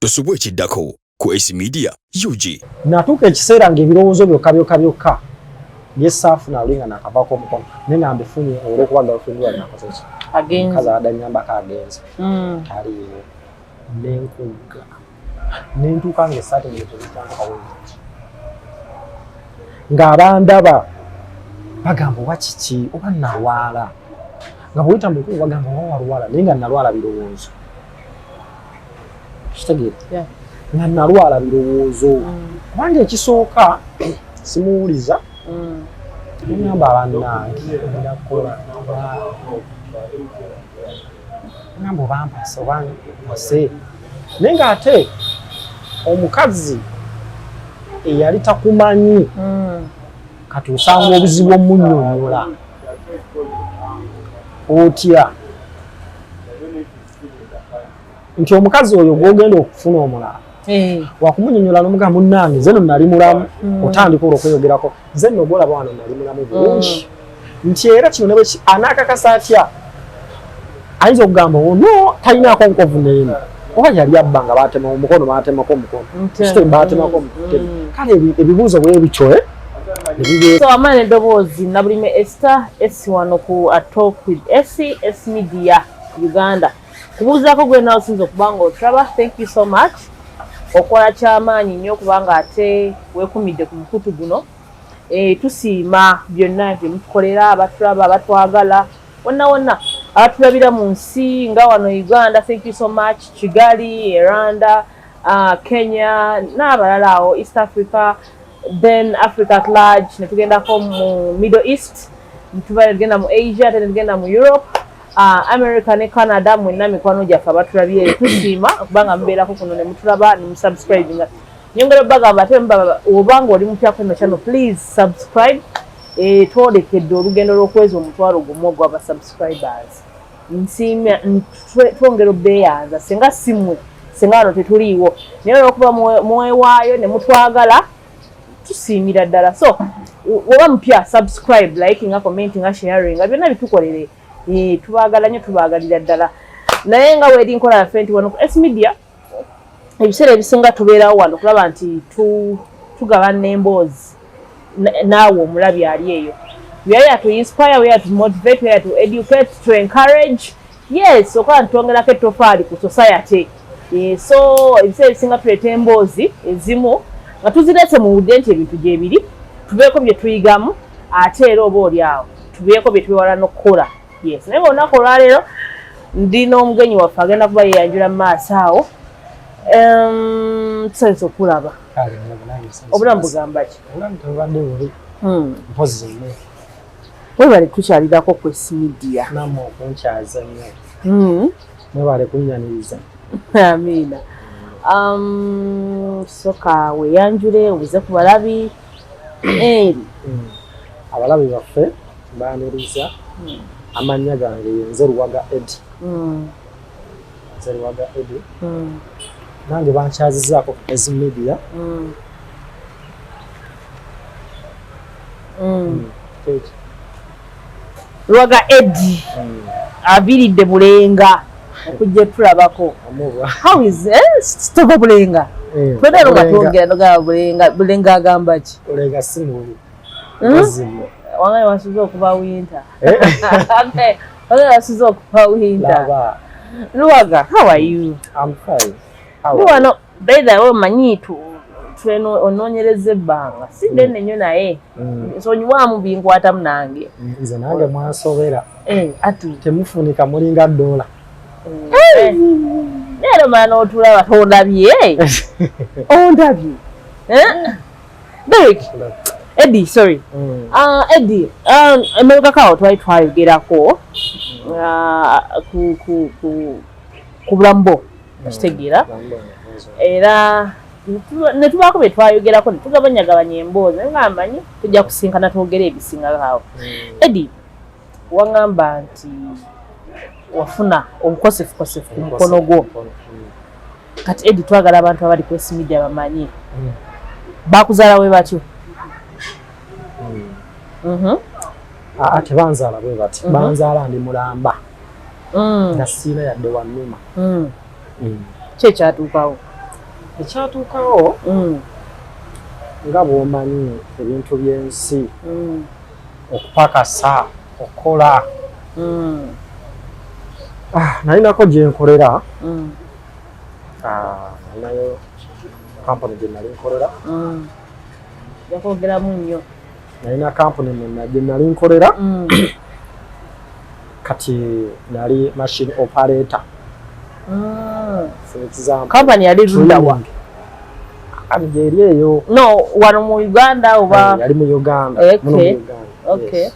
Tusubwe chiddako ku S Media UG. Natuka ekiseera ng'ebirowoozo byokka byessaafuna alinga nakavaako omukono naye nga mbifunye olw'okuba galfendi wange nakoze ki omukazi adanyambako agenze taliiwo nenkugga nentuuka ng'essaati ngetebitandikawuliki ng'abandaba bagamba oba kiki oba nalwala nga bw'oyita mu lukumi bagamba oba walwala naye nga nalwala birowoozo kitegeera nga nalwala birowoozo kubanga ekisooka simuwuliza ngamba bannange ndakola ngamba obampasa oba mpase naye ng'ate omukazi eyali takumanyi kati osanga obuzibu omunnyonnyola otya nti omukazi oyo gw'ogenda okufuna omulala wakumunyonyola n'omugamba munnange nze no nali mulamu otandika olw'okweyogerako nze nno gw'olaba wano nali mulamu bulungi nti era kino ne bwe anaakakasa atya ayinza okugamba ono talinaako nkovu n'emu oba yali abba nga baatema omukono baatemako omukono kitebe baatemako omutebe kale ebibuuzo bwe bityo So amane eddoboozi Nabulime Esther esi wano ku A Talk with Essie S Media Uganda kubuuzaako gwe nawe osinza okubanga otraba. Thank you so much okola kyamaanyi nnyo kubanga ate weekumidde ku mukutu guno tusiima byonna bye mutukolera abatulaba abatwagala wonna abatulabira mu nsi nga wano Uganda. Thank you so much. Kigali, Rwanda, Kenya n'abalala awo East Africa, then Africa at large, netugendako mu Middle East, netugenda mu Asia, netugenda mu Europe, America ne Canada. Mwenna mikwano gyaffe abatulabye tusiima kubanga mubeerako kuno ne mutulaba ne musubscribinga. Nyongera bagamba ate obanga oli mupya ku eno channel, please subscribe. Twolekedde olugendo lw'okwezi omutwalo gumu ogw'aba subscribers. Nsiimya twongera obeeyanza singa simmwe singa wano tetuliiwo naye olw'okuba muwewaayo ne mutwagala tusiimira ddala. So oba mpya subscribe, liking, commenting, sharing, byonna bitukolere. Tubaagala nnyo, tubaagalira ddala. Naye nga weeri nkola yaffe nti wano ku S Media ebiseera ebisinga tubeerawo wano kulaba nti tugabana emboozi naawe omulabi ali eyo. We are here to inspire, we are to motivate, we are to educate, to encourage. Yes, okola ntwongerako ettofaali ku society. So ebiseera ebisinga tuleeta emboozi ezimu nga tuzirese mu budde nti ebintu gyebiri tubeeko bye tuyigamu ate era oba oli awo tubeeko bye twewala n'okukola. Yes, naye olunaku olwaleero ndina omugenyi waffe agenda kuba yeyanjula mu maaso awo. Tusanise okulaba obulamu bugamba ki? obulamu tebubadde bubi mpozi nnyo webale tukyalirako ku S Media namwe okunkyaza nnyo mwebale kunnyaniriza. Amiina. Soka weyanjule obuze ku balabi eri abalabi baffe baaniriza. Amannya gange yenze Luwaga Eddie. Nze Luwaga Eddie. Nange bankyazizaako ku S Media. Luwaga Eddie abiridde Bulenga okujja tulabako. How is stova Bulenga? Twendero batwongera ndoga Bulenga agamba ki? Bulenga si mubi. Wangaye wasuze okuba winter. Okay. Wangaye wasuze okuba winter. Luwaga, how are you? I'm fine. How are you? No, beda we manyitu tweno ononyereze ebbanga sidde nnyo naye nsonyiwamu binkwata munange nze nange mwasobera ati temufunika mulinga dola leero mana otulaba tondabye ondabye Derek Eddie, sorry. Eddie, emabega kawo twali twayogerako ku bulambo kitegeera era netubaako bye twayogerako netugabanyagabanya emboozi naye nga mmanyi tujja kusinkana twogere ebisingako. Eddie, waŋŋamba nti wafuna obukosefukosefu ku mukono gwo. Kati Eddie, twagala abantu abali ku S Media bamanyi bakuzaala we batyo. Tebanzaala bwe bati banzaala ndi mulamba nga siina yadde wannuma. Ki ekyatuukawo? ekyatuukawo nga bw'omanyi ebintu by'ensi okupakasa okukola nalinako gye nkolera nalinayo kampuni gye nali nkolera yakwogeramu nnyo nalina kampuni gye nali nkolera kati nali machine operator kampani yali luddawa kati gyeri eyo no wano mu Uganda oba yali mu Uganda okay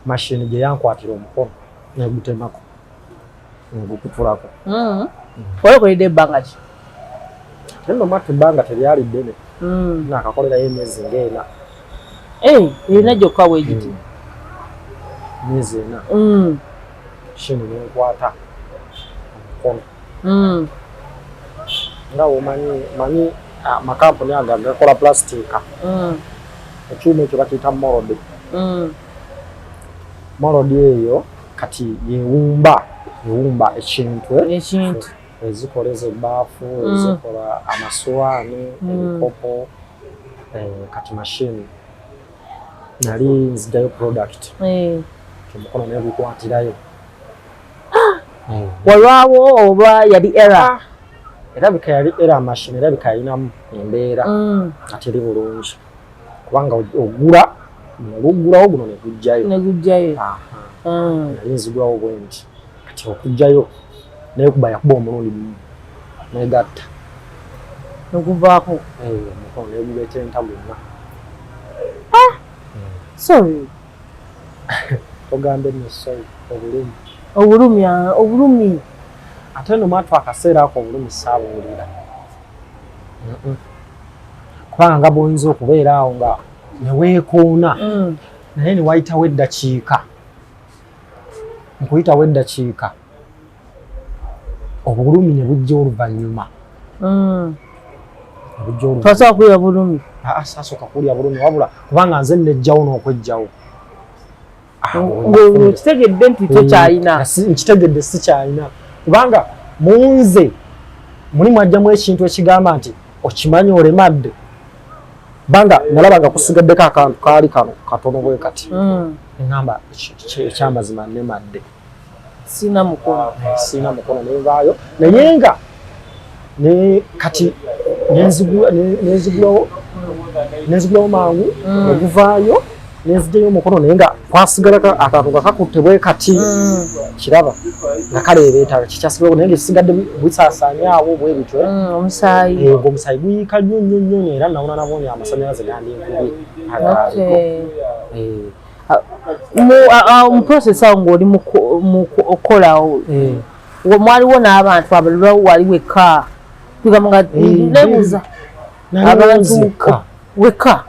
machine gye yankwatira omukono negutemako negukutulako olekoledde ebbanga ki nno matu ebbanga teryali ddene nakakolerayo emyezi ng'ena erina gyokka bwegiti myezi ena machine nenkwata omukono nga omanyi amakampuni ago agakola plastica ekyuma ekyo bakiyita molodi molodi eyo kati yewumba ekintu ezikola ebbaafu ezikola amasowaani ebikopo kati machine nali nzijayo product omukono negukwatirayo walwawo oba yali era erabika yali era machine erabika yalinamu embeera ate eri bulungi kubanga ogula negugulawo guno negujjayo nali nzigulawo bwe nti kati okujjayo nekuba yakuba omulundi gumu negatta neguvaako omukono negubetenta gwonna sorry togambe nno sorry obulumi ate no matu akaseera ako obulumi saabuwulira kubanga nga bwoyinza okubeera awo nga neweekuuna naye newayitawo eddakiika nkuyitawo eddakiika obulumi ne bujja oluvannyuma tosobola kulya bulumi sasooka kulya bulumi wabula kubanga nze nejjawo n'okwejjawo kitegedde nti tokyalina nkitegedde sikyalina kubanga munze mulimu ajjamu ekintu ekigamba nti okimanyi olemadde banga nalabanga kusigaddeko akantu kaali kano katono bwe kati ngamba ekyamazima nemadde sina mukono nevaayo naye nga kati nenzigulawo mangu neguvaayo nenzigyayo omukono naye nga kwasigalako akantu nga kakutte bwe kati kiraba nga kaleebeeta kikyasigalawo naye ngekisigadde busaasaanyaawo bwe bityo omusaayi ng'omusaayi guyiika nnyo era nawona nabonya amasanyalaze gandinkubye mu process awo ng'oli mu okolawo mwaliwo n'abantu abalala wali wekka tugamba nga nebuuza abantu wekka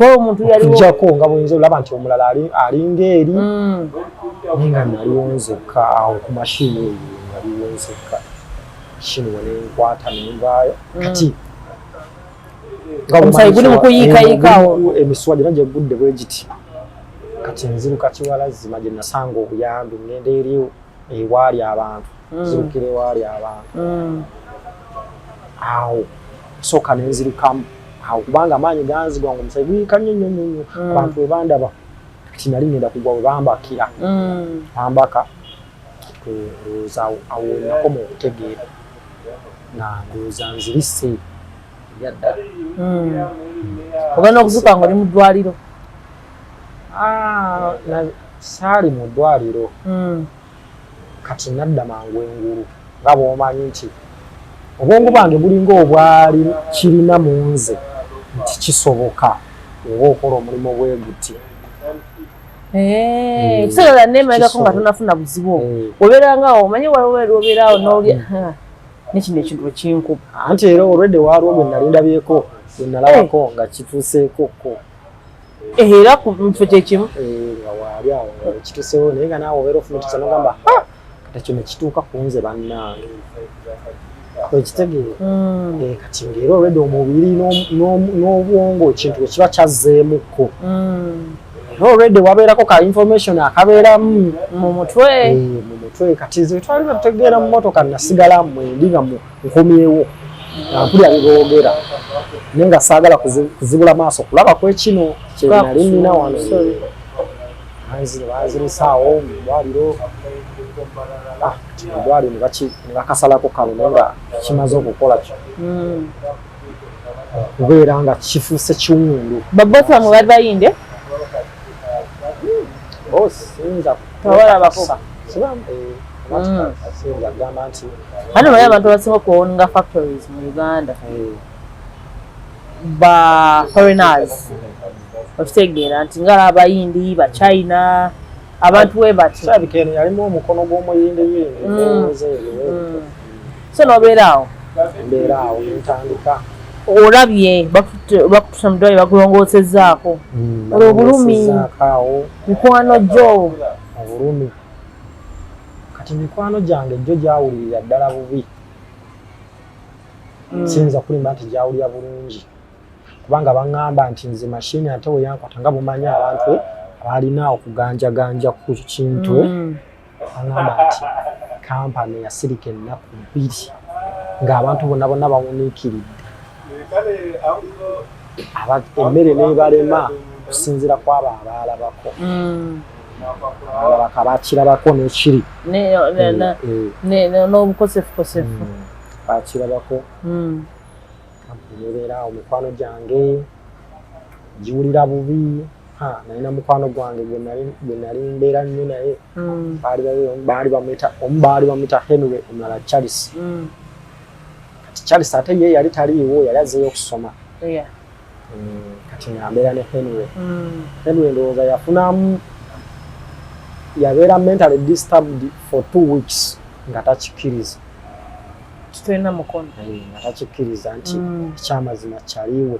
omuntu yaliwokujjako nga bwinza olaba nti omulala alinga eri naye nga naliwo nzekka awo ku mashini eyo naliwo nzekka mashini wenenkwata nenvaayo kati omusayi guli mukuyiikayiikaawo emiswa gyonna gyegudde bwe giti kati nziruka kiwalazima gye nasanga obuyambi ngenda eri ewaali abantu nzirukira ewaali abantu awo sooka nenzirukamu awo kubanga amaanyi ganzigwa nga omusayi guyiika nnyo abantu webandaba kati nali ngenda kugwa webambakira bambaka ndowooza awo nakoma okutegeera ndowooza nzirise eryaddala ogenda okuzuka nga oli mu ddwaliro saali mu ddwaliro kati nadda mangu engulu nga bw'omanyi nti obwongo bwange bulinga obwali kirina mu nze nti kisoboka oba okola omulimu bwe guti ekiseera neemalirako nga tonafuna buzibu obeerangaawo omanyi obeeraawo n'olya nekino ekintu ekinkuba anti era olwedde waaliwo gwe nalindabyeko gwe nalabako nga kituuseekoko era ku kifo kyekimu nga waali awo nga kituuseewo naye nga naawe obeera ofuna ekisa nogamba kati kino kituuka ku nze bannange ekitegeere kati ng'era olwedde omubiri n'obwongo ekintu ekiba kyazzeemukko era olwedde wabeerako ka information akabeeramu mu mutwe mutwe kati ze twali bategeera mu motoka nasigala mwembi nga nkomyewo mpulira biboogera naye nga saagala kuzibula maaso kulaba kwekino kye nali nnina wano bazirisaawo mu ddwaliro eddwaliro ne bakasalako kalo naye nga kimaze okukola kyo okubeera nga kifuuse kiwundu babosi bamwe bali bayinde siyinza tawalabako siyinza kugamba nti ate bali abantu abasinga okuwooninga factories mu Uganda ba foreigners okitegeera nti nga abayindi ba China abantu we bati kyabikeeno yalimu omukono gw'omuyinde so nobeeraawo mbeeraawo ntandika olabye bakutusa mu ddwaliro bakulongoosezzaako olwo obulumi mikwano gyo obulumi kati mikwano gyange gyo gyawulirira ddala bubi siyinza kulimba nti gyawulira bulungi kubanga baŋŋamba nti nze mashini ate we yankwata nga bumanyi abantu abalina okuganjaganja ku kintu baŋŋamba nti kampani yasirika ennaku 2 ng'abantu bonna bonna bawuniikiridde emmere n'ebalema okusinziira kwabo abaalabako abalabaka bakirabako n'ekiri n'obukosefukosefu bakirabako nebeeraawo mikwano gyange giwulira bubi nalina mukwano gwange gwe nali mbeera nnyo naye baali bamuyita Henry omulala Charles kati Charles ate ye yali taliiwo yali azzeeyo okusoma kati nambeera ne Henry ndowooza yafunamu yabeera mentally disturbed for 2 weeks nga takikkiriza tulina mukono nga takikkiriza nti ekyamazima kyaliwe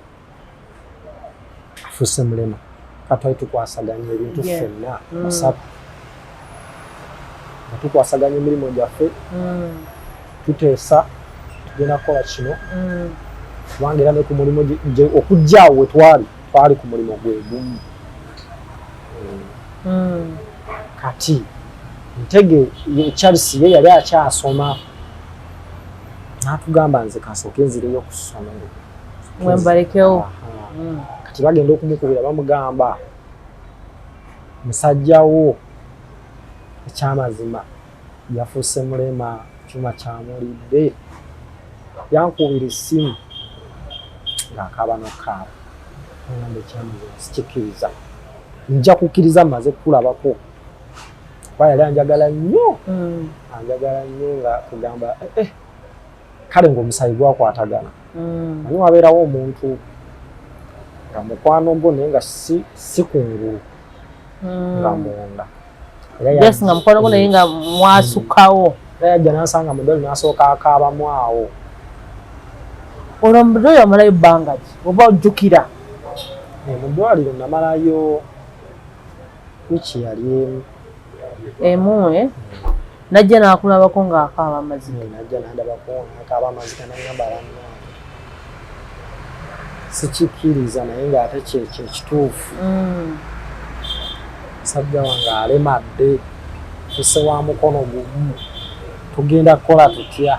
afuuse mulema katwali tukwasaganya ebintu ffenna basatu nga tukwasaganya emirimu gyaffe tuteesa tugenda kukola kino kubanga era ne ku mulimu okujjaawo we twali ku mulimu gwe gumu kati ntege Charles ye yali akyasoma n'atugamba nze kasooke nzireyo ku ssomero mwembalekewo kati bagenda okumukubira bamugamba musajjawo ekyamazima yafuuse mulema kyuma kyamulidde yankubira essimu ng'akaaba n'okaaba ngamba ekyamazima sikikkiriza nja kukkiriza mmaze kulabako kuba yali anjagala nnyo nga kugamba kale ng'omusayi gwakwatagana ani wabeerawo omuntu nga mukwano gwo naye nga si kungulu nga munda nga mukwano gwo naye nga mwasukkawo era yajja n'asanga mu ddwaliro n'asooka akaabamu awo olwo mu ddwaliro amalayo bbanga ki oba ojjukira mu ddwaliro namalayo wiki yali emu najja n'akulabako ng'akaaba amazima najja n'andabako n'akaaba amazima n'agamba bannange sikikkiriza naye ng'ate kyekyo ekituufu musajja wange alemadde tusse wa mukono gumu tugenda kukola tutya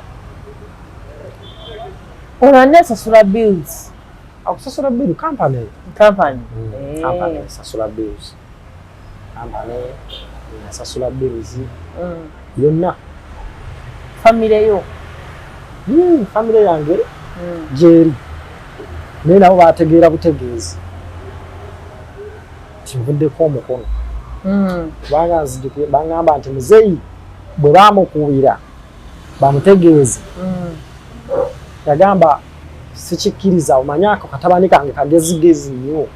olwo ani asasula bills akusasula bill kampani esasula bills kampani asasula bills yonna famire yo famire yange gyeri naye nabo bategeera butegeezi tinvuddeko omukono kubanga nzijukire baŋŋamba nti muzeeyi bwe baamukuubira bamutegeeze yagamba sikikkiriza omanyi ako katabani kange kagezigezi nnyo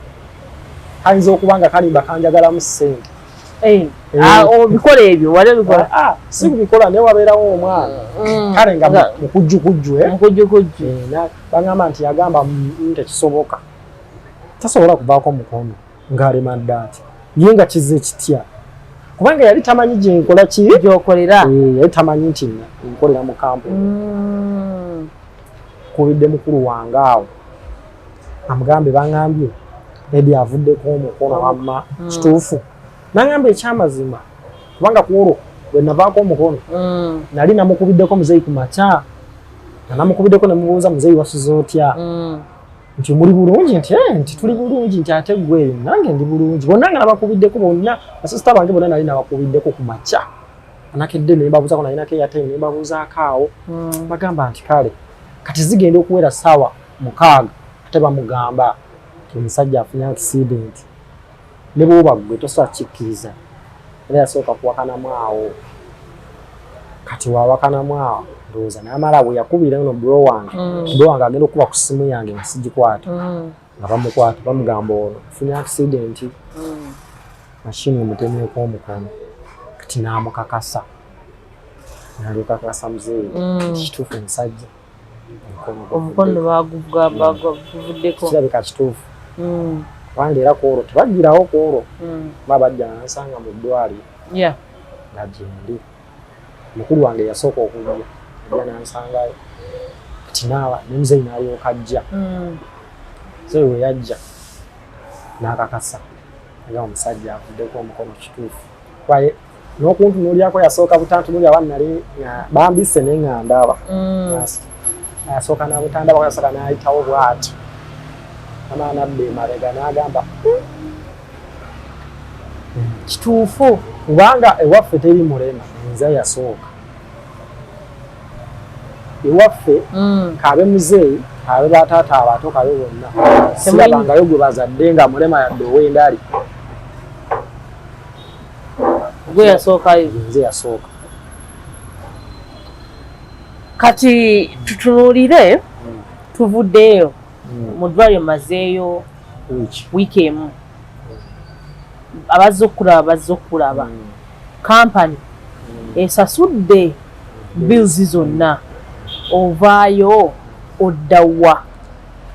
kayinza okuba nga kalimba kanjagalamu ssente obikola ebyo wali bikola si kubikola naye wabeerawo omwana kale nga mukujjukujju baŋŋamba nti yagamba tekisoboka tasobola kuvaako mukono ng'alemadde ati ye nga kizze kitya kubanga yali tamanyi gyenkola gyokolera yali tamanyi nti nkolera mu kampuni kubidde mukulu wange awo amugambe baŋŋambye edi avuddeko omukono wamma kituufu naŋŋamba ekyamazima kubanga kwolwo bwe navaako omukono nali namukubiddeko muzeeyi ku makya namukubiddeko ne mubuuza muzeeyi wasuze otya nti muli bulungi nti tuli bulungi nti ate gwe nange ndi bulungi bonna nga nabakubiddeko bonna basisita bange bonna nali nabakubiddeko ku makya anakedde ne mbabuuzako nalinako eyateni ne mbabuuzaako awo bagamba nti kale kati zigenda okuwera ssaawa 6 ate bamugamba nti omusajja afunye accident ne bwoba gwe tosobola kikkiriza era yasooka kuwakanamu awo kati wawakanamu awo ndowooza n'amala bwe yakubira no bro wange agenda okuba ku ssimu yange nga sigikwata nga bamukwata bamugamba ono afunye accident mashini emutemyeko omukono kati n'amukakasa n'alyokakasa muzeeyi kituufu omusajja omukono baguvuddeko kirabika kituufu kubanga era kwolwo tebagirawo kwolwo babajja nansanga mu ddwaliro nga gyendi mukulu wange yasooka okujja ajja nansangayo kati naawa ne muzeeyi n'alyoka ajja muzeeyi we yajja n'akakasa aga omusajja avuddeko omukono kituufu kwaye n'okuntunuulyako yasooka butantunuulya wannali bambise naye nga ndaba yasooka nabutandaba yasooka n'ayitawo bw'ati amaana abba emabega n'agamba kituufu kubanga ewaffe teri mulema nze yasooka ewaffe kaabe muzeeyi kaabe bataata abato kaabe bonna sirabangayo gwe bazadde nga mulema yadde ow'endali gwe yasookayo nze yasooka kati tutunuulire tuvuddeyo mu ddwaliro mazeeyo wiiki emu abazze okulaba kampani esasudde bills zonna ovaayo oddawa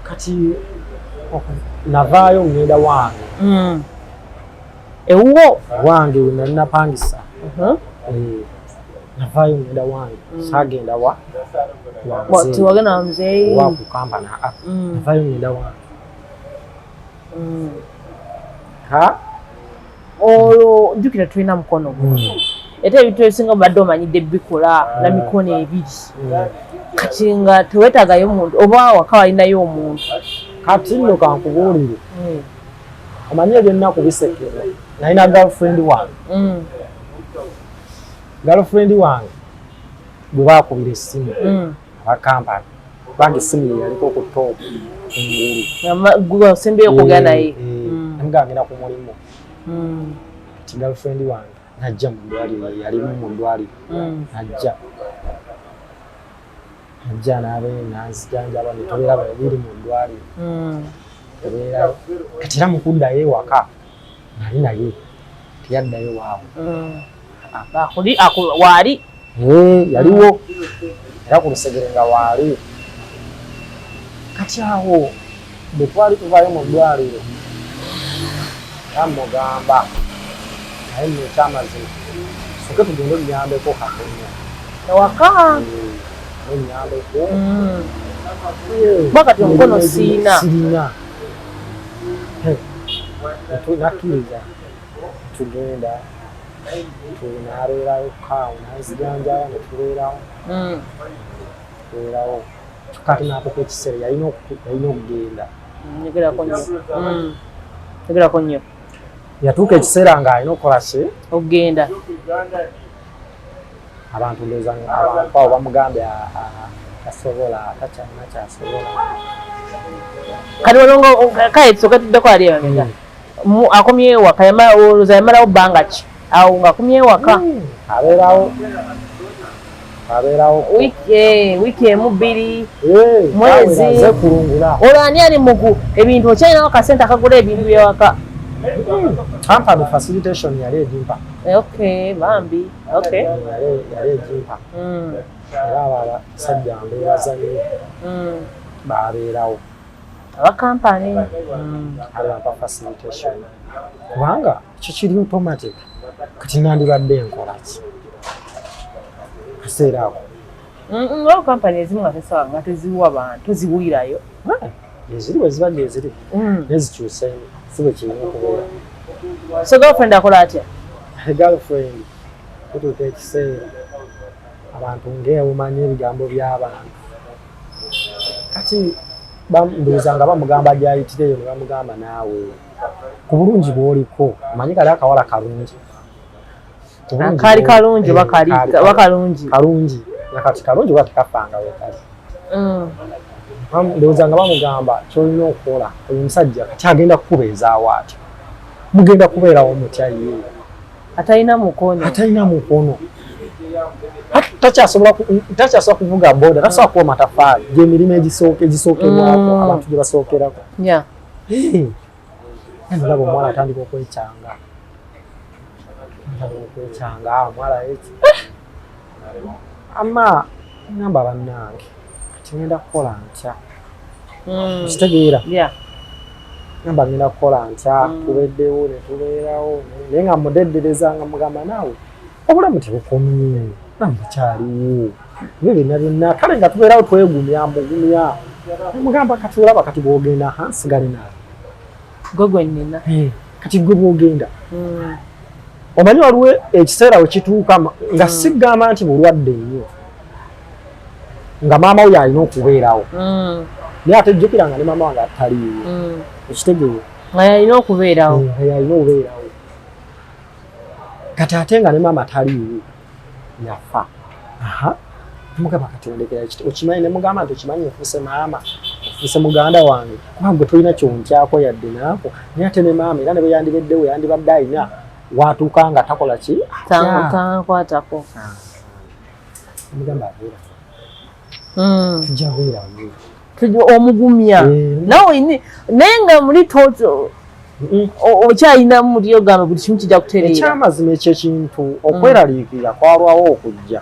kati navaayo ngenda wange ewuwo wange we nali napangisa navaayo ngenda wange saagenda tiwagenda wa muzeeyi wa ku kampani navaayo ngenda wange olwo njukira tulina mukono ate ebintu ebisinga badde omanyidde bikola na mikono ebiri kati nga teweetaagayo omuntu oba waka walinayo omuntu kati nno kankubuulire omanyi ebyennaku bisekera nalina girlfriend wange bwe baakubira essimu abakampani kubanga essimu ye yaliko ku toopu engulu osembeyo okugera naye namugaa ngenda ku mulimu kati girlfriend wange najja mu ddwaliro yalimu mu ddwaliro najja nanzijanjaba netubeera babiri mu ddwaliro tubeerayo kati era mukuddayo ewaka nali naye teyaddayo waabwe waali yaliwo era ku lusegere nga waali kati awo bwe twali tuvayo mu ddwaliro amugamba naye nekyamazima soke tugende nyambeko katonya ewaka enyambeko bakati omukono sirina nakkiriza tugenda tunabeerayo kaawo nanzijanjaba netubeerawo tubeerawo kati naatuka ekiseera yalina okugenda nyogerako nnyo yatuuka ekiseera ng'alina okukola ki okugenda abantu ndowooza abantu abo bamugambe tasobola takyalina kyasobola kati olongo kale tusoke tuddeko ali emabega akomye ewaka olowooza yamalawo bbanga ki awo ng'akomye ewaka abeerawo wiiki emu 2 mwezi olwo ani mugu ebintu okyalinawo akasente akagula ebintu byewaka kampani facilitation yali egimpa bambi yali egimpa era abo abasajja mbeebazanyo babeerawo abakampani abampa facilitation kubanga ekyo kiri automatic kati nandibadde nkolaki kaseera ako olwo kampani ezimu nga tesawa nga teziwa bantu toziwulirayo eziri bwe zibadde eziri nezikyuseemu si bwe kirina okubeera so girlfriend akola atya girlfriend kutuuka ekiseera abantu ng'ewumanya ebigambo by'abantu kati ndowooza nga bamugamba gyayitireyo ne bamugamba naawe ku bulungi bw'oliko omanyi kali akawala kalungi kali kalungi kalungi nakati kalungi oba tekafanga wekali ndowooza nga bamugamba kyolina okukola oyo omusajja kati agenda kukubeezaawo atyo mugenda kubeerawo mutya ye atalina mukono takyasobola kuvuga boda tasobola kuba matafaali gy'emirimu egisookerwako abantu gye basookerako olaba omuwala atandika okwekyanga omuwala eki ama ngamba bannange kati ngenda kukola ntya kitegeera ngamba ngenda kukola ntya tubeddewo ne tubeerawo naye nga mudeddereza nga mugamba naawe obulamu tebukomye namukyaliwo ebyo byonna kale nga tubeerawo twegumya mugumya mugamba kati olaba kati bwogenda nsigale naawe gogwenina kati gwe bwogenda omanyi waliwo ekiseera we kituuka nga sigamba nti bulwadde nnyo nga maama we alina okubeerawo naye ate jjukira nga ne maama wange ataliiwo ekitegeero nga yalina okubeerawo kati ate nga ne maama taliiwo yafa mugamba kati ondekera okimanyi ne mugamba nti okimanyi ofuuse maama ofuuse muganda wange kuba gwe tolina kyonkyako yadde naako naye ate ne maama era ne bwe yandibeddewo yandibadde alina watuuka nga takola ki tankwatako mugamba abeera tujja beerawo omugumya nawe naye nga muli toto okyalina muli ogamba buli kimu kijja kutereera ekyamazima ekyo ekintu okweraliikirira kwalwawo okujja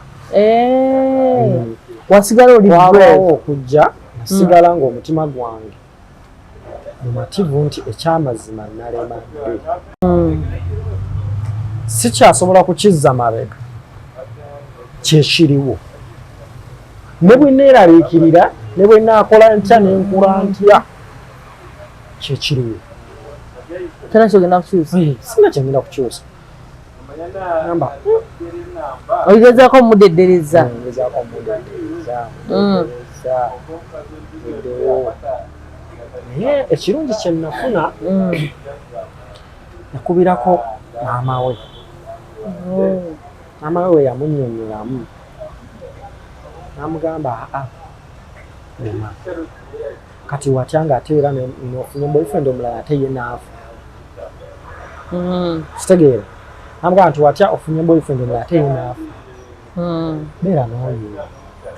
wasigala oli kwalwawo okujja nasigala ng'omutima gwange mumativu nti ekyamazima nalemadde sikyasobola kukizza mabega kyekiriwo ne bwe neeraliikirira ne bwe naakola ntya nenkula ntya kyekiriwo tena kyogenda kukyusa sina kyengenda kukyusa gamba ogezaako mudeddereza naye ekirungi kye nafuna yakubirako maama we maama we yamunnyonnyolamu n'amugamba ema kati watya nga ate era nofunye boyfriend omulala ate ye naafa kitegeera namugamba nti watya ofunye boyfriend omulala ate ye naafa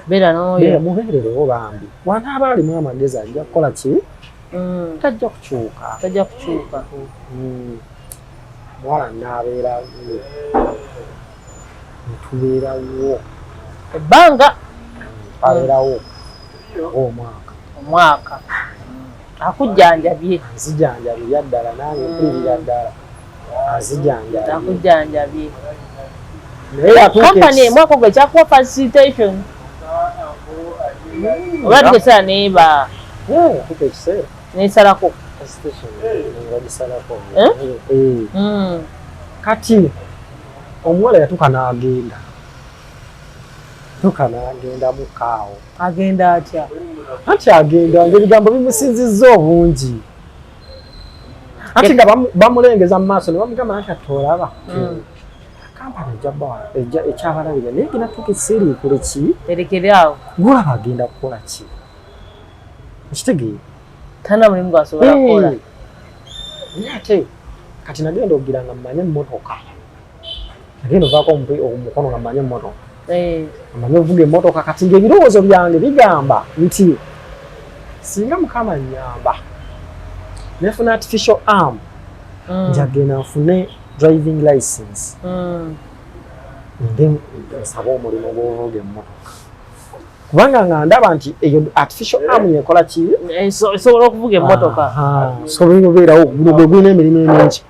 beera n'oyo mubeererewo bambi wanaaba alimu amagezi ajja kukola ki tajja kukyuka muwala naabeerawo netubeerawo ebbanga abeerawo omwaka akujjanjabye nzijanjabye ddala nange mpulirira ddala akujjanjabye kampani emwaka ogwo ekyakuwa facilitation oba tugeseera neeba tuka ekiseera nesalako kati omuwala yatuuka n'agenda mukaawo agenda atya anti agenda ng'ebigambo bimusinzizza obungi anti nga bamulengeza mu maaso ne bamugamba nti atolaba kampani ekyabalabira naye genda tuuka esiriikule ki erekere awo gulaba agenda kukola ki ekitegeera tana mulimu gwasobola kukola naye ate kati nagenda okugira nga mmanye emmotoka nagenda ovaako omukono nga mmanye emmotoka amanye ovuga emmotoka kati ng'ebirowoozo byange bigamba nti singa mukama nnyamba nefuna artificial arm njagenda nfune driving license nsaba omulimu gw'ovuga emmotoka kubanga nga ndaba nti eyo artificial arm yekola ki esobola okuvuga emmotoka sobola obeerawo gwe gulina emirimu emingi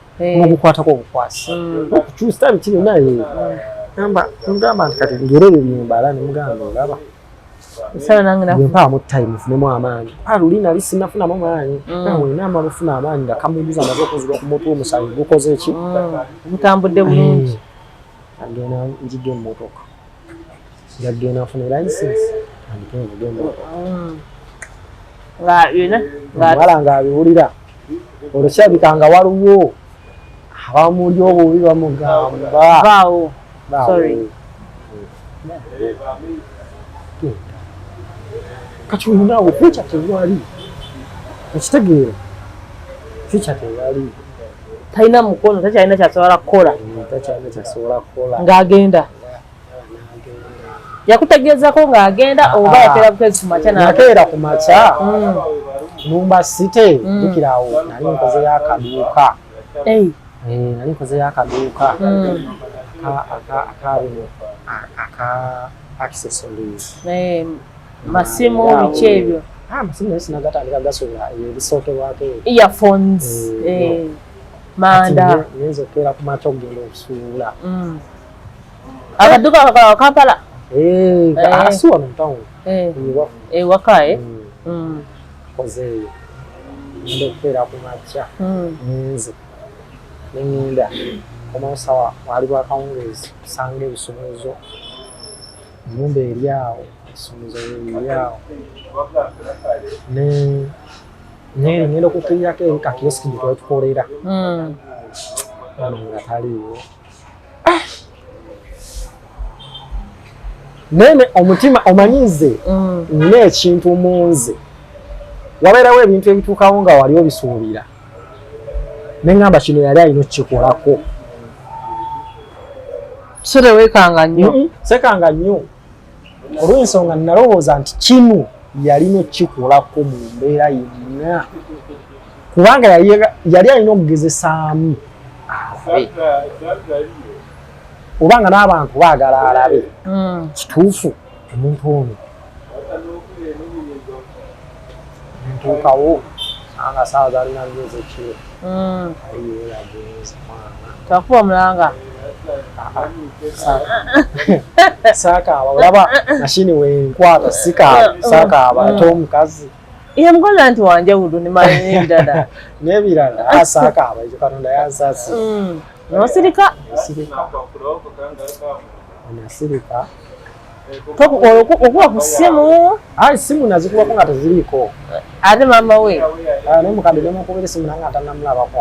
ogukwatako obukwasi okukyusa tabi kiri naye ngamba nti kati ngera ebyo byembala nemugamba olaba mpaamu time nfunemu amaanyi luli nali sinafunamu maanyi nawe naama lufuna amaanyi nga kamubuza amaze okuzibwa ku mutwe omusanyi gukoze ki gutambudde bulungi agenda njige motoka yagenda afune license andike motoka nga yena wala nga biwulira olukyabikanga waliwo abamuli obubi bamugamba vaawo sorry kati olinawo feature tewali ekitegeera feature tewali talina mukono takyalina kyasobola kukola takyalina kyasobola kukola ng'agenda yakutegeezako ng'agenda oba yakeera butezi kumakya nakeera ku makya numba site dukirawo nali nkozeyo akaduuka nali nkozeyo akaduuka akabino aka accessories masimu biki ebyo amasimu naye sinagatandika gasobola ebisookerwako earphones manda nyinza okukeera ku makya okugenda okusuula akaduuka kakala Kampala asuwa mutawuni ewaka kozeeyo ngenda okukeera ku makya nze nengenda komaosawa wali bwakawungeezi kusanga ebisumuluzo ennyumba eri awo ebisumuluzo eri awo neeri ngenda okukirirako eri kakiyosiki gye twetukolera nga taliiwo nene omutima omanyize nina ekintu munze wabeerawo ebintu ebituukawo nga wali obisuubira neŋŋamba kino yali alina okukikolako so teweekanga nnyo sekanga nnyo olw'ensonga nalowooza nti kino yalina okukikolako mu mbeera yonna kubanga yali alina okugezesaamu abe obanga n'abantu baagala alabe kituufu omuntu ono ntuukawo anga saawa zalina ngeze kiro aliyo yagenze mwana takuba mulanga saakaaba olaba mashini wenkwata saakaaba ate omukazi ye mukozi nti wanjawulo nebirala n'ebirala saakaaba ekyo Katonda yansasi nosirika nasirika okuba ku ssimu simu nazikubako nga teziriiko ate maama we naye mukadde nemukubira esimu nange atanamulabako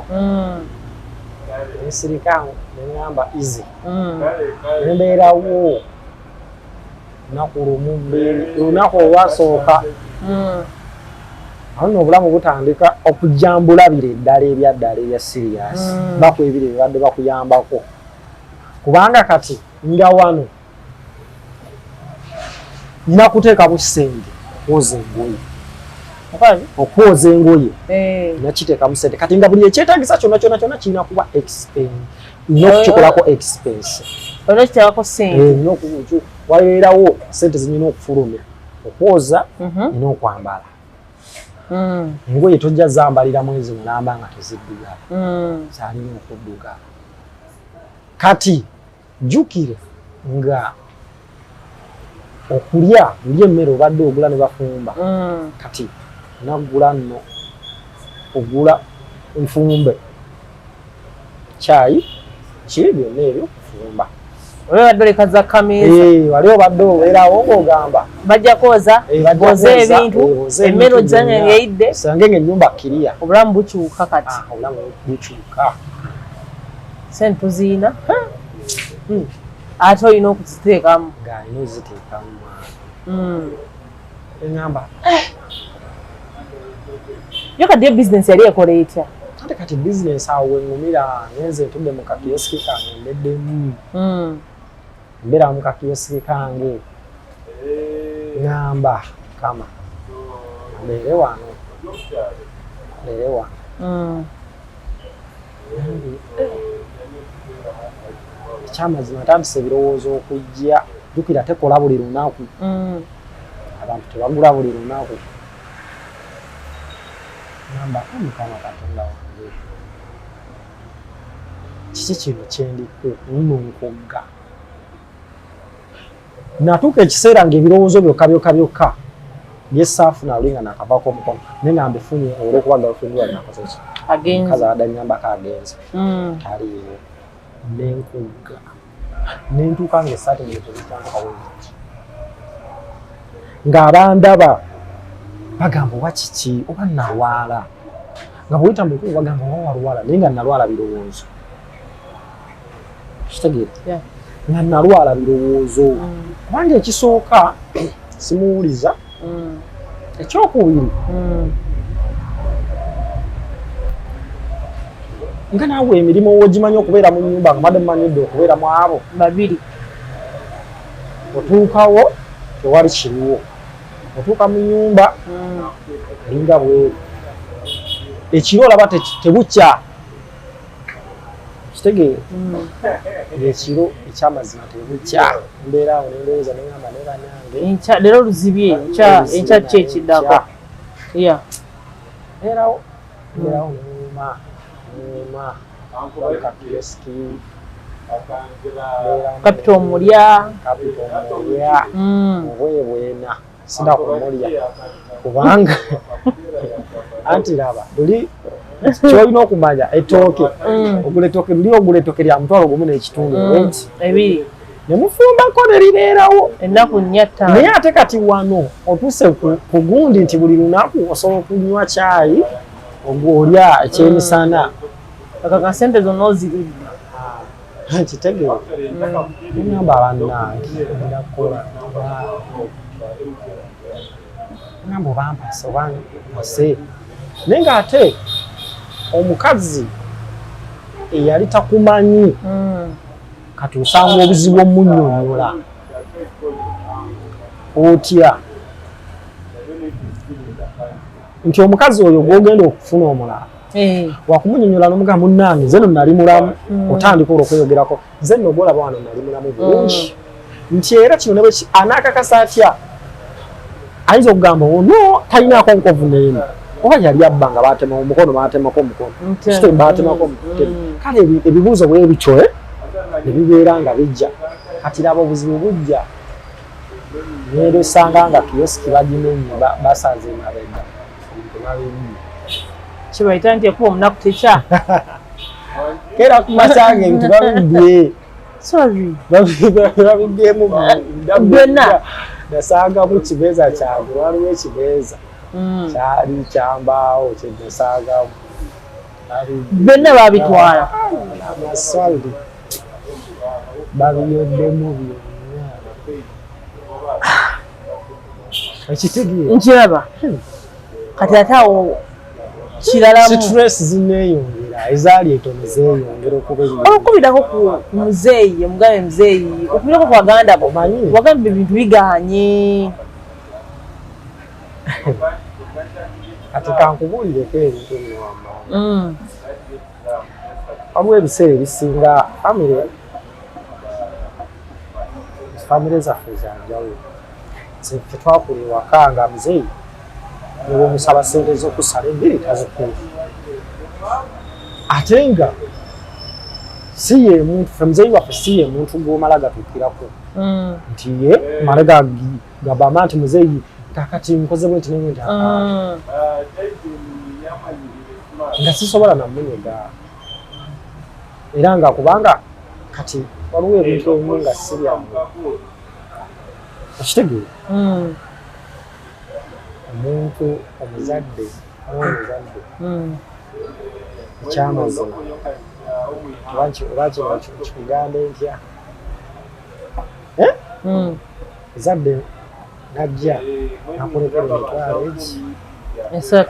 nsirika neŋŋamba easy nembeerawo lunaku olwasooka awo nno obulamu butandika okujambulabira eddala ebyaddala ebya sirias bakwebire bebadde bakuyambako kubanga kati nga wano nina kuteekamu kisenge okwoza engoye nakiteekamu sente kati nga buli ekyetagisa kyonna kirina kuba expense nina okukikolako expense wabeerawo sente zinyina okufulumya okwoza nina okwambala engoye tojja zambalira mwezi mulamba nga teziddugala zalina okuddugala kati jjukire nga okulya lye emmere obadde ogula ne bafumba kati naggula nno ogula nfumbe kyayi kiri byonna ebyo okufumba obadde olekaza kameeza wali obadde obeerawo ng'ogamba bajja kwoza boza ebintu emmere ojjanya ng'eyidde osange ng'ennyumba kiriya obulamu bukyuka kati obulamu bukyuka sente tuziina ate olina okuziteekamu ng'alina oziteekamu eŋŋamba yo kadde bizinesi yali ekola etya ate kati bizinesi awo weŋŋumira ngenze ntudde mu kakiyosiki kange mbeddemu mbeera mu kakiyosiki kange ŋŋamba kama mbeere wano ekyamazima ntandise ebirowoozo okujja jjukira tekola buli lunaku abantu tebagula buli lunaku ŋŋamba Mukama Katonda wange kiki kino kyendiko nno nkogga natuuka ekiseera ng'ebirowoozo byokka byesaafuna luli nga nakavaako omukono naye nga mbifunye olw'okuba galufindi wali nakoze ki mukazi abadde aŋŋambako agenze taliiwo nenkugga nentuuka ng'essaati ng'etebitandika bwenti ng'abandaba bagamba oba kiki oba nalwala nga bwita mukulu bagamba oba walwala naye nga nalwala birowoozo kitegeera nga nalwala birowoozo kubanga ekisooka simuwuliza ekyokubiri nga naawe emirimu wogimanyi okubeera mu nnyumba nga madde mumanyidde okubeera mu abo babiri otuukawo tewali kiriwo otuuka mu nnyumba alinga bweru ekiro olaba tebukya kitegeere ekiro ekyamazima tebukya mbeera awo nendowooza neŋamba ne banange leero luzibye enkya ki ekiddako mbeerawo neŋuma kapitoski kapito omulya obweye bwena sida kumulya kubanga anti laba buli kyolina okumanya ettooke ogula ettooke luli ogula ettooke lya mutwalo gumu n'ekitundu ebiri nemufumbako neribeerawo ennaku 4 naye ate kati wano otuuse ku gundi nti buli lunaku osobola okunywa kyayi ogwolya ekyemisana akaka sente zonna ozirudde kitegeere ngamba bannange ndakola ngamba obampasa oba mpase naye ng'ate omukazi eyali takumanyi kati osanga obuzibu omunnyonnyola otya nti omukazi oyo gw'ogenda okufuna omulala wakumunyonnyola n'omugamba munnange nze no nali mulamu otandika olw'okweyogerako nze nno gwolaba wano nali mulamu bulungi nti era kino ne bwe anaakakasa atya ayinza okugamba ono talinaako nkovu n'emu oba yali abba nga baatema omukono baatemako omukono kitebe baatemako omutebe kale ebibuuzo bwe bityo ne bibeera nga bijja kati laba obuzibu bujja neero esanga nga kiyosiki bagimenye basaze emabega kibaita nti ekuba omunaku tekya kera kumasange nti babibbye babibbyemu byonna nasangamu kibeeza kyange waliwo ekibeeza kyali kyambaawo kyenasangamu byonna babitwala amaswaldi babiyoddemu byonna ekitegeera nkiraba kati ate awo kiralamu stress zineeyongera ezaali etono zeeyongera okuba okubirako ku muzeeyi omugambe muzeeyi okubirako ku baganda bo wagambe ebintu biganye kati kankubuulireko ebintu niwammaa waliwo ebiseera ebisinga famire zaffe zanjawulo ffe twakula ewaka nga muzeeyi niwe omusaba sente z'okusala embiri tazikuula ate nga si ye muntu ffe muzeeyi waffe si ye muntu gw'omala gatuukirako nti ye male gabamba nti muzeeyi kakati nkoze bwe nti nenye nti nga sisobola namunyega era nga kubanga kati waliwo ebintu ebimu nga siryamu okitegeera omuntu omuzadde ekyamazima oba kino kikugambe ntya ezadde najja nakulekera emitwalo egi 3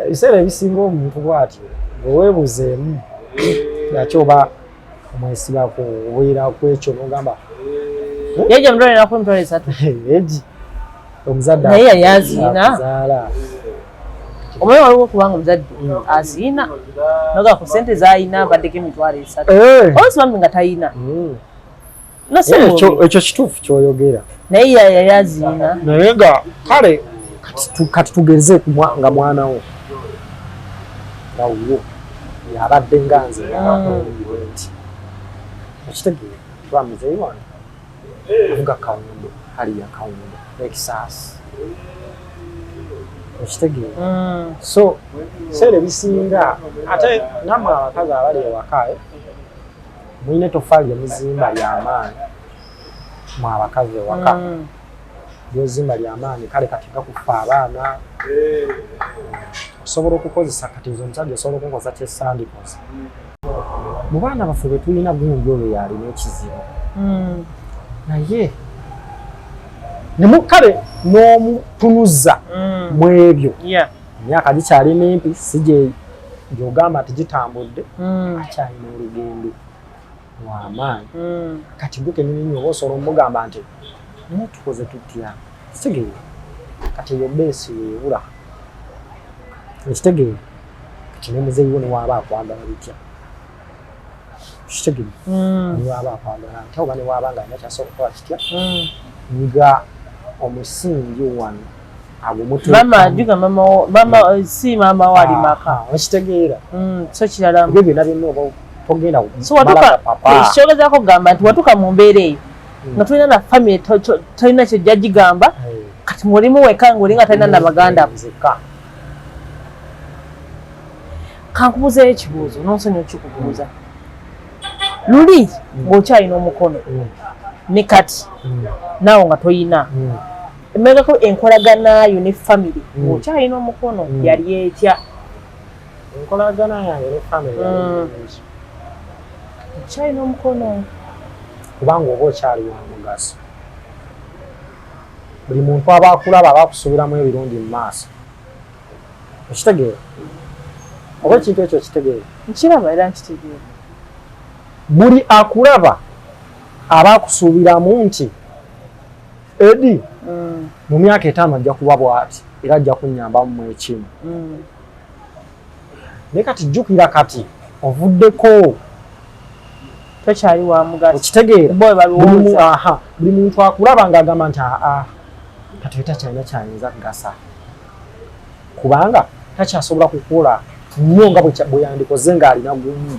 ebiseera ebisinga omuntu bw'atyo ngaoweebuzeemu lwaki oba omwesibako obuiraku ekyo nogamba yeje mutwale nako emitwalo 3 egi omuzadde naye yali aziina azaala omanyi waliwo kubanga omuzadde aziina noga ku sente z'ayina baddeko emitwalo 3 olwasibambi nga tayina ekyo kituufu kyoyogera naye yali aziina naye nga kale kati tugeze nga mwanawo nga wuwo yabadde nga nze nti ekitegeera tuba muzeeyi wange avuga kawundo haliya kawundo ekisaasi ekitegeera so seera ebisinga ate nammwe abakazi abali ewaka mwine tofali ya muzimba lya amaanyi mwa abakazi ewaka lyozimba lya amaanyi kale kati gakufa abaana osobola okukozesa kati nze omusajja osobola okukozesa kyesandikoze mu baana baffe be tulina gundi oyo yalina ekizibu naye nemukale n'omutunuza mu ebyo emyaka gikyali mimpi si gyogamba nti gitambudde akyalina olugendo lw'amaanyi kati gwe kenyini oba osobola omugamba nti naye tukoze tutya kitegeere kati eyo beesi weebula ekitegeere kati n'omuzeeyi wo newaba akwagala bitya kitegeere newaba akwagala ntya oba newaba nga alina kyasobola okukola kitya nga omusingi wano si maama wali maka okitegeera so kirala ebyo byonna byonna oba togenda ekyogezaako kugamba nti watuuka mu mbeera eyo nga tulina na famire tolina kyojja gigamba kati mulimu weka ngaoli nga talina na baganda nzeka kankubuuzayo ekibuuzo nonsonyi okikubuuza luli ng'okyalina omukono ne kati naawe nga toyina emegako enkolaganayo ne famire ng'okyalina omukono yali etya enkolagana yange ne famire okyalina omukono kubanga oba okyali wa mugaso buli muntu aba akulaba aba akusuubiramu ebirungi mu maaso okitegeera oba ekintu ekyo kitegeera nkiraba era nkitegeera buli akulaba aba akusuubiramu nti edi mu myaka 5 ajja kuba bw'ati era ajja kunnyambamu mu ekimu naye kati jjukira kati ovuddeko tokyali wa mugaso okitegeera balowooza buli muntu akulaba ng'agamba nti kati takyalina kyayinza kugasa kubanga takyasobola kukola nnyo nga bwe yandikoze ng'alina gumu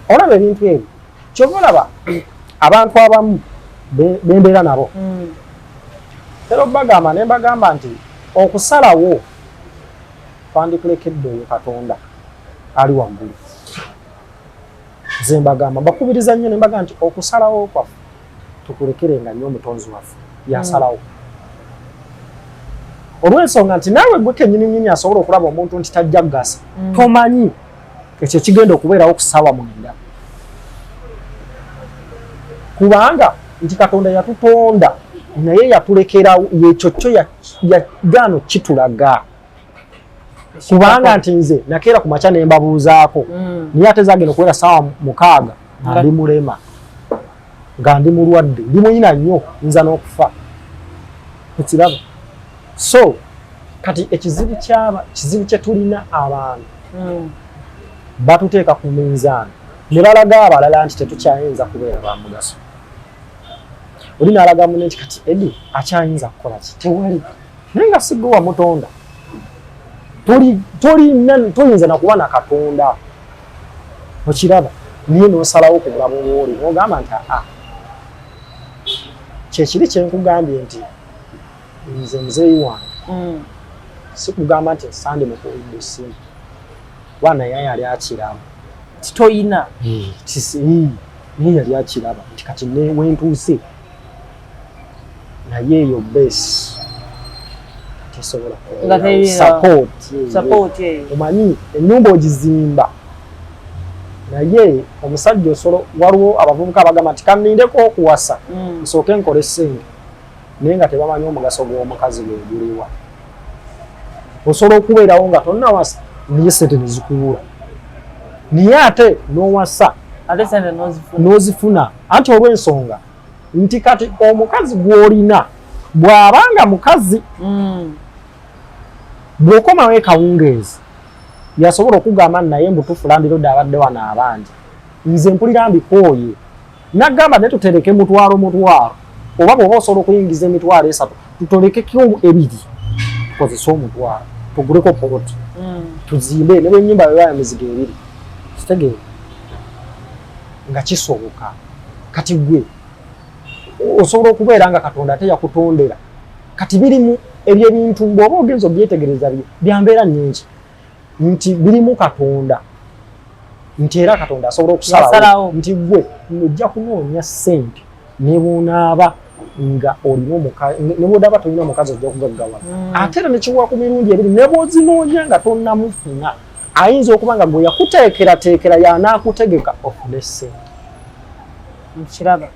olaba ebintu ebyo kyova olaba abantu abamu bembeera nabo era obagamba ne mbagamba nti okusalawo twandikulekedde oyo Katonda ali waggulu nze mbagamba mbakubiriza nnyo ne mbagamba nti okusalawo kwaffe tukulekerenga nnyo omutonzi waffe yasalawo olw'ensonga nti naawe gwe kennyini asobola okulaba omuntu nti tajja kugasa tomanyi ekyo kigenda okubeerawo kusaawa mwenda kubanga nti Katonda yatutonda naye yatulekerawo yekyo kyo yagaano kitulaga kubanga nti nze nakeera ku makya ne mbabuuzaako naye ate zagenda okubeera saawa 6 nga ndi mulema nga ndi mulwadde ndi muyina nnyo nza n'okufa ekiraba so kati ekizibu kye tulina abantu batuteeka ku minzaani ne balaga abalala nti tetukyayinza kubeera ba mugaso oli n'alaga munne nti kati edi akyayinza kukola ki tewali naye nga sigwe wamutonda toyinza nakuba na Katonda okiraba niye n'osalawo ku bulamu bw'oli n'ogamba nti kyekiri kyenkugambye nti nze muzeeyi wange sikugamba nti nsande mukuwulidde essimu wana naye yali akiraba titoyina naye yali akiraba nti kati wentuuse naye eyo besi tesobola support omanyi ennyumba ogizimba naye omusajja osolo waliwo abavubuka abagamba nti kanindeko okuwasa nsooke nkole ssente naye nga tebamanyi omugaso gw'omukazi gwe guliwa osobola okubeerawo nga tonnawasa naye ssente nezikuwula naye ate n'owasa n'ozifuna anti olw'ensonga nti kati omukazi gw'olina bw'abanga mukazi bw'okomawo ekawungeezi yasobola okugamba naye mbutuufu landirodde abadde wano abangi nze mpulira mbikooye nagamba naye tutereke mutwalo oba bw'oba osobola okuyingiza emitwalo 3 tutolekeko 2 tukozese omutwalo tuguleko poloti tuzimbe ne bw'ennyumba bweba emizigo 2 kitegeere nga kisoboka kati gwe osobola okubeera nga Katonda ate yakutondera kati birimu ebyebintu bw'oba ogenza obyetegereza byambeera nnyingi nti birimu Katonda nti era Katonda asobola okusalawo nti gwe ojja kunoonya ssente ne bw'onaaba nga olina omukazi ne bw'onaaba tolina omukazi ojja kugaggawala ate era ne kiwa ku mirundi ebiri ne bw'ozinoonya nga tonnamufuna ayinza okuba nga gwe yakuteekerateekera y'anaakutegeka ofune ssente nkiraba